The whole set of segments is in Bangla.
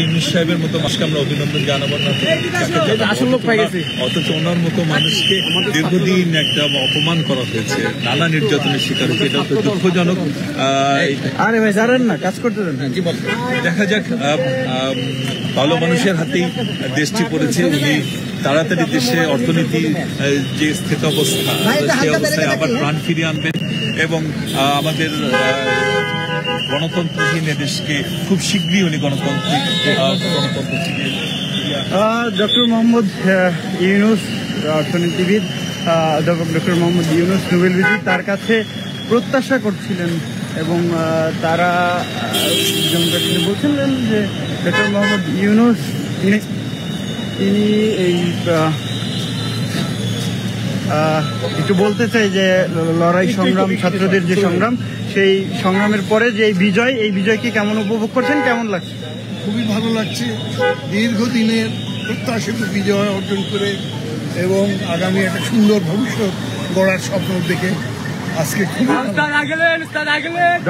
ইউনূস সাহেবের মতো মানুষকে আমরা অভিনন্দন জানাবো না, অথচ ওনার মতো মানুষকে দীর্ঘদিন একটা অপমান করা হয়েছে, নানা নির্যাতনের শিকার হয়েছে, এটা তো দুঃখজনক। আরে ভাই জানেন না, কাজ করতে দেন। দেখা যাক, ভালো মানুষের হাতেই দেশটি পড়েছে। উনি তাড়াতাড়ি দেশে অর্থনীতি যে স্থিত অবস্থা, সেই অবস্থায় আবার প্রাণ ফিরিয়ে আনবেন এবং আমাদের গণতন্ত্রহীন দেশকে খুব শীঘ্রই উনি গণতন্ত্র থেকে। ডক্টর মোহাম্মদ ইউনূস, অর্থনীতিবিদ অধ্যাপক ডক্টর মোহাম্মদ ইউনূস নোবেল বিজয়ী, তার কাছে প্রত্যাশা করছিলেন এবং তারা বলছিলেন যে ডক্টর মোহাম্মদ ইউনূস তিনি এই একটু বলতে চাই যে লড়াই সংগ্রাম, ছাত্রদের যে সংগ্রাম, সেই সংগ্রামের পরে যে বিজয়, এই বিজয়কে কেমন উপভোগ করছেন, কেমন লাগছে? খুবই ভালো লাগছে। দীর্ঘদিনের প্রত্যাশিত বিজয় অর্জন করে এবং আগামী একটা সুন্দর ভবিষ্যৎ গড়ার স্বপ্ন দেখে আজকে খুব।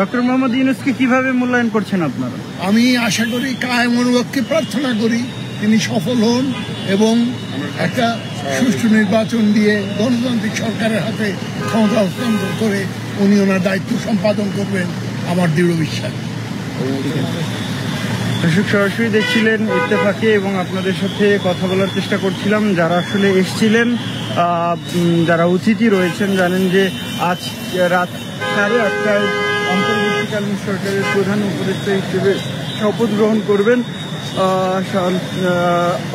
ডক্টর মোহাম্মদ ইউনূসকে কিভাবে মূল্যায়ন করছেন আপনারা? আমি আশা করি, কায়েম অনুরোধকে প্রার্থনা করি তিনি সফল হন এবং একটা সুষ্ঠু নির্বাচন দিয়ে গণতান্ত্রিক সরকারের হাতে ক্ষমতা হস্তান্তর করে উনি ওনার দায়িত্ব সম্পাদন করবেন, আমার দৃঢ় বিশ্বাস। দর্শক, সরাসরি দেখছিলেন ইত্তেফাকে এবং আপনাদের সাথে কথা বলার চেষ্টা করছিলাম যারা আসলে এসেছিলেন, যারা অতিথি রয়েছেন। জানেন যে আজ রাত 8:30টায় অন্তর্বর্তীকালীন সরকারের প্রধান উপদেষ্টা হিসেবে শপথ গ্রহণ করবেন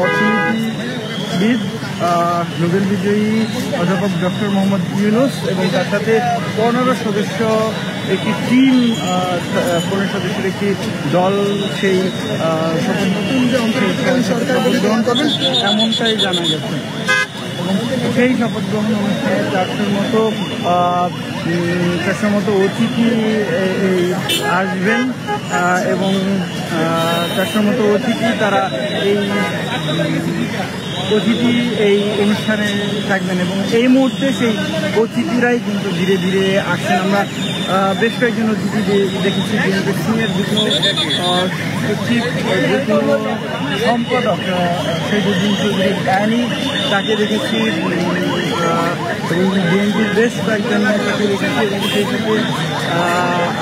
অর্থনীতিবিদ নোবেল বিজয়ী অধ্যাপক ডক্টর মোহাম্মদ ইউনূস এবং তার সাথে 15 সদস্য একটি টিম, 15 সদস্যের একটি দল সেই শপথ নতুন যে অন্তর্বর্তীকালীন সরকার গ্রহণ করবেন এমনটাই জানা গেছে। এবং সেই শপথ গ্রহণ অনুষ্ঠানে 400 মতো অতিথি আসবেন এবং 400 মতো অতিথি তারা এই অনুষ্ঠানে থাকবেন এবং এই মুহূর্তে সেই অতিথিরাই কিন্তু ধীরে ধীরে আসছেন। আমরা বেশ কয়েকজন অতিথি দেখেছি, বিএনপির সিনিয়র যুগ্ম সচিব, যুগ্ম সম্পাদক শহীদুদ্দিন চৌধুরী ডায়ানি, তাকে দেখেছি এবং বিএনপির বেশ কয়েকজন তাকে দেখেছি এবং সেই সাথে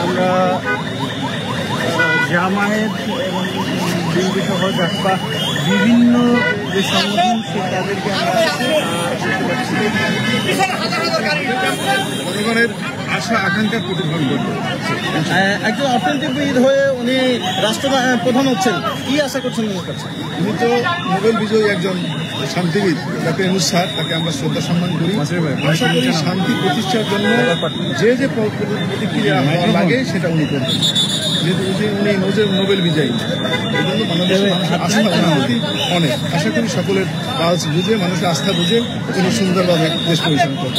আমরা জামায়াত এবং বিএনপি সহ বা বিভিন্ন যে সংগঠন তাদেরকে জনগণের আশা আকাঙ্ক্ষার প্রতিফলন করবে। একজন অর্থনীতিবিদ হয়ে উনি রাষ্ট্রপ্রধান হচ্ছেন, কি আশা করছেন ওনার কাছে? উনি তো নোবেল বিজয়ী একজন শান্তিবিদ, ডক্টর ইউনূস স্যার, তাকে আমরা শ্রদ্ধা সম্মান করি। আশা করি শান্তি প্রতিষ্ঠার জন্য যে যে প্রতিক্রিয়া লাগে সেটা উনি করবেন, যেহেতু উনি নোবেল বিজয়ী। এই জন্য বাংলাদেশের মানুষের আস্থা ওনার প্রতি অনেক। আশা করি সকলের কাজ বুঝে, মানুষের আস্থা বুঝে উনি সুন্দরভাবে দেশ পরিচালনা করবেন।